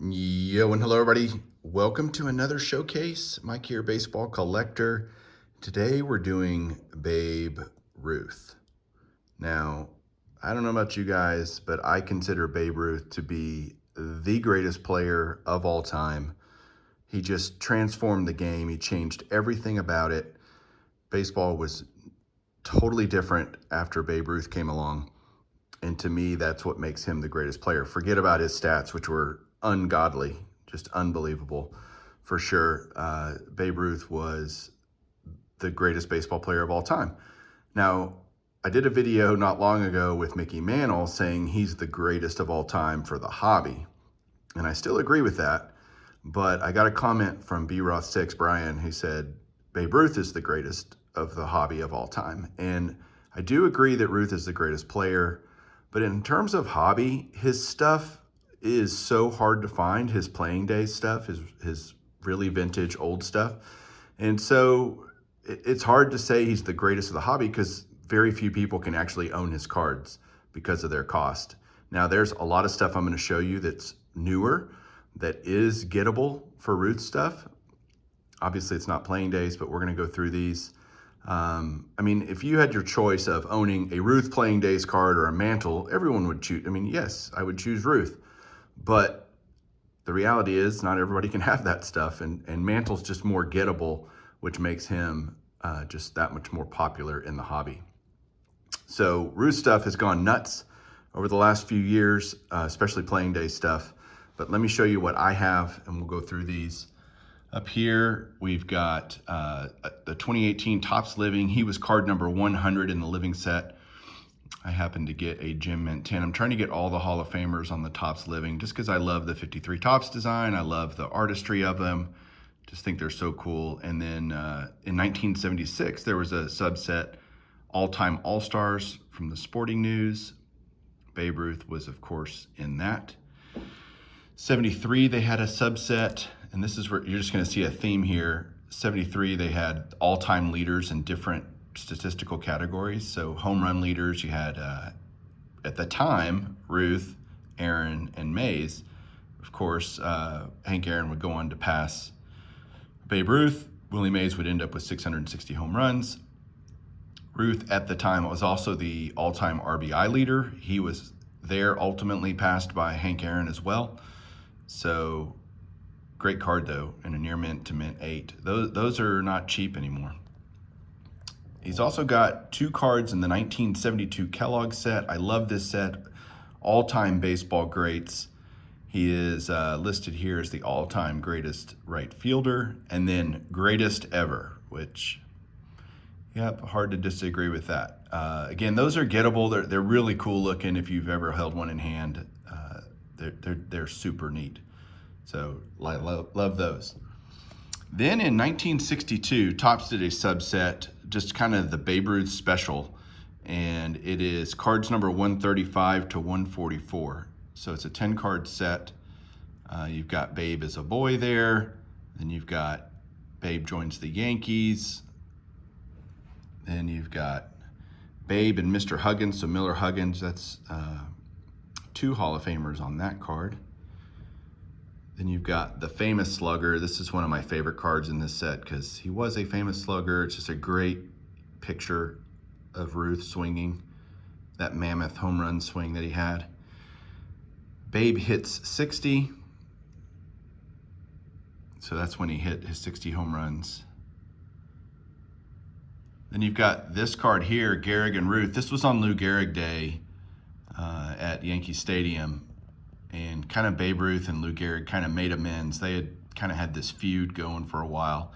Yo and hello everybody. Welcome to another showcase. Mike here, baseball collector. Today we're doing Babe Ruth. Now, I don't know about you guys, but I consider Babe Ruth to be the greatest player of all time. He just transformed the game. He changed everything about it. Baseball was totally different after Babe Ruth came along. And to me, that's what makes him the greatest player. Forget about his stats, which were ungodly, just unbelievable for sure. Babe Ruth was the greatest baseball player of all time. Now, I did a video not long ago with Mickey Mantle saying he's the greatest of all time for the hobby. And I still agree with that. But I got a comment from B-Roth6 Brian who said Babe Ruth is the greatest of the hobby of all time. And I do agree that Ruth is the greatest player. But in terms of hobby, his stuff is so hard to find, his playing day stuff, his really vintage old stuff. And so it's hard to say he's the greatest of the hobby because very few people can actually own his cards because of their cost. Now, there's a lot of stuff I'm going to show you that's newer, that is gettable for Ruth stuff. Obviously, it's not playing days, but we're going to go through these. I mean, if you had your choice of owning a Ruth playing days card or a Mantle, everyone would choose. I mean, yes, I would choose Ruth, but the reality is not everybody can have that stuff, and Mantle's just more gettable, which makes him just that much more popular in the hobby. So Ruth stuff has gone nuts over the last few years, especially playing day stuff. But let me show you what I have, and we'll go through these. Up here, we've got the 2018 Topps Living. He was card number 100 in the Living set. I happened to get a Gem Mint 10. I'm trying to get all the Hall of Famers on the Topps Living just because I love the 53 Topps design. I love the artistry of them. Just think they're so cool. And then in 1976, there was a subset, All-Time All-Stars from the Sporting News. Babe Ruth was, of course, in that. 73, they had a subset, and this is where you're just going to see a theme here. 73, they had all-time leaders in different statistical categories. So home run leaders, you had, at the time, Ruth, Aaron, and Mays. Of course, Hank Aaron would go on to pass Babe Ruth. Willie Mays would end up with 660 home runs. Ruth, at the time, was also the all-time RBI leader. He was there, ultimately passed by Hank Aaron as well. So great card though, and a near mint to mint 8. Those are not cheap anymore. He's also got 2 cards in the 1972 Kellogg set. I love this set. All-time baseball greats. He is listed here as the all-time greatest right fielder, and then greatest ever, which, yep, hard to disagree with that. Again, those are gettable. They're really cool looking if you've ever held one in hand. They're super neat. So love those. Then in 1962, Topps did a subset, just kind of the Babe Ruth special, and it is cards number 135 to 144. So it's a 10-card set. You've got Babe as a boy there. Then you've got Babe joins the Yankees. Then you've got Babe and Mr. Huggins, so Miller Huggins, that's 2 Hall of Famers on that card. Then you've got the famous slugger. This is one of my favorite cards in this set because he was a famous slugger. It's just a great picture of Ruth swinging, that mammoth home run swing that he had. Babe hits 60. So that's when he hit his 60 home runs. Then you've got this card here, Gehrig and Ruth. This was on Lou Gehrig Day at Yankee Stadium. And kind of Babe Ruth and Lou Gehrig kind of made amends. They had kind of had this feud going for a while.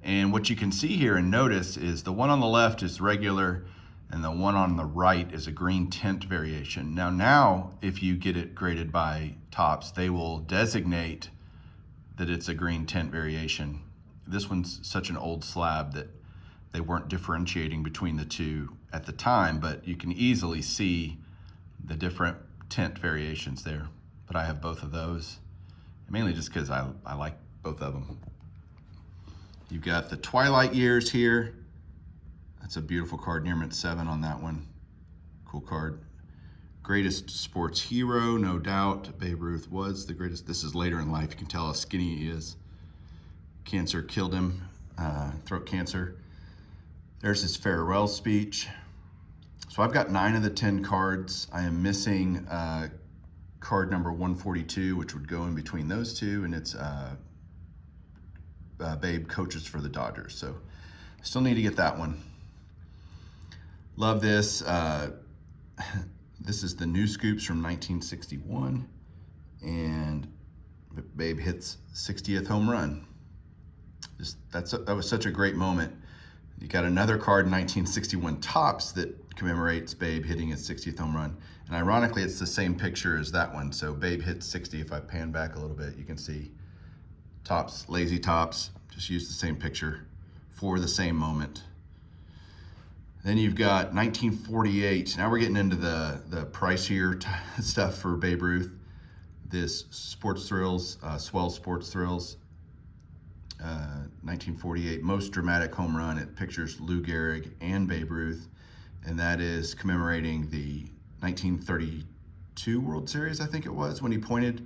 And what you can see here and notice is the one on the left is regular and the one on the right is a green tint variation. Now, if you get it graded by Topps, they will designate that it's a green tint variation. This one's such an old slab that they weren't differentiating between the two at the time, but you can easily see the different tint variations there. But I have both of those, mainly just because I like both of them. You've got the Twilight Years here. That's a beautiful card, near mint 7 on that one. Cool card. greatest sports hero, no doubt. Babe Ruth was the greatest. This is later in life. You can tell how skinny he is. Cancer killed him, throat cancer. There's his farewell speech. So I've got 9 of the 10 cards. I am missing card number 142, which would go in between those two, and it's Babe coaches for the Dodgers. So still need to get that one. Love this. This is the New Scoops from 1961, and Babe hits 60th home run. That was such a great moment. You got another card in 1961 Topps that commemorates Babe hitting his 60th home run. And ironically, it's the same picture as that one. So Babe hits 60. If I pan back a little bit, you can see Topps, Lazy Topps, just use the same picture for the same moment. Then you've got 1948. Now we're getting into the pricier stuff for Babe Ruth. This Sports Thrills, Swell Sports Thrills. 1948 most dramatic home run. It pictures Lou Gehrig and Babe Ruth, and that is commemorating the 1932 World Series, I think it was, when he pointed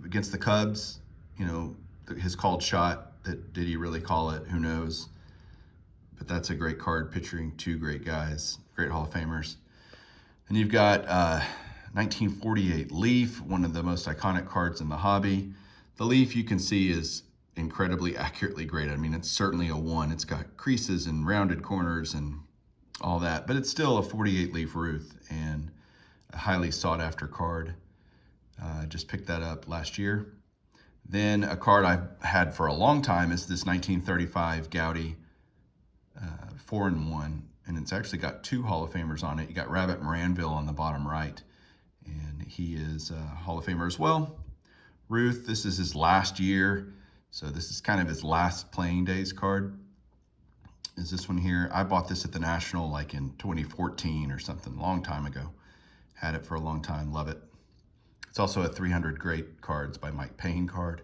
against the Cubs. You know, his called shot. Did he really call it? Who knows? But that's a great card picturing 2 great guys, great Hall of Famers. And you've got 1948 Leaf, one of the most iconic cards in the hobby. The Leaf, you can see, is incredibly accurately graded. I mean, it's certainly a 1. It's got creases and rounded corners and all that, but it's still a 48 Leaf Ruth and a highly sought after card. Just picked that up last year. Then a card I've had for a long time is this 1935 Gowdy 4-in-1, and it's actually got 2 Hall of Famers on it. You got Rabbit Moranville on the bottom right, and he is a Hall of Famer as well. Ruth, this is his last year. So this is kind of his last playing days card, is this one here. I bought this at the National like in 2014 or something, a long time ago. Had it for a long time, love it. It's also a 300 Great Cards by Mike Payne card,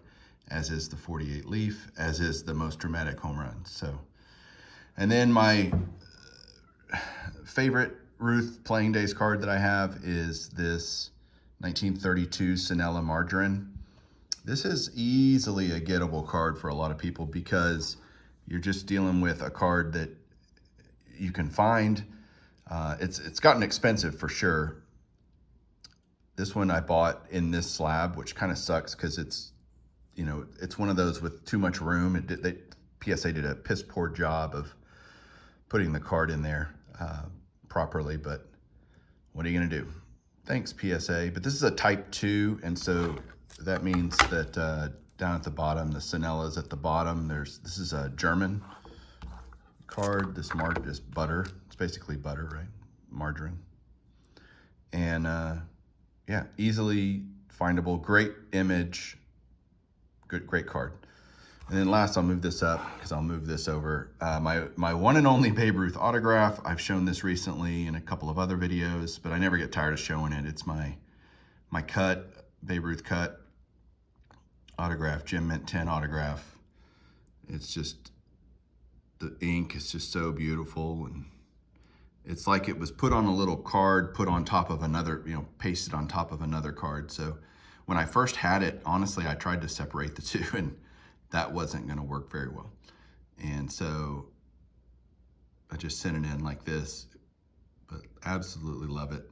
as is the 48 Leaf, as is the most dramatic home run. So, and then my favorite Ruth playing days card that I have is this 1932 Sinella Margarine. This is easily a gettable card for a lot of people because you're just dealing with a card that you can find. It's gotten expensive for sure. This one I bought in this slab, which kind of sucks because it's, you know, it's one of those with too much room. PSA did a piss poor job of putting the card in there properly, but what are you gonna do? Thanks, PSA. But this is a Type 2, and so that means that down at the bottom, the Sinella's at the bottom. This is a German card. This is butter. It's basically butter, right? Margarine. And yeah, easily findable. Great image. Great card. And then last, I'll move this up because I'll move this over. My one and only Babe Ruth autograph. I've shown this recently in a couple of other videos, but I never get tired of showing it. It's my cut, Babe Ruth cut autograph, Jim Mint 10 autograph. It's just, the ink is just so beautiful, and it's like it was put on a little card, put on top of another, you know, pasted on top of another card. So when I first had it, honestly, I tried to separate the two, and that wasn't gonna work very well. And so I just sent it in like this, but absolutely love it.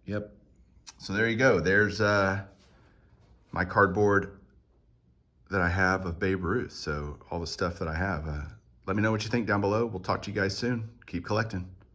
Yep. So there you go. There's my cardboard that I have of Babe Ruth. So all the stuff that I have. Let me know what you think down below. We'll talk to you guys soon. Keep collecting.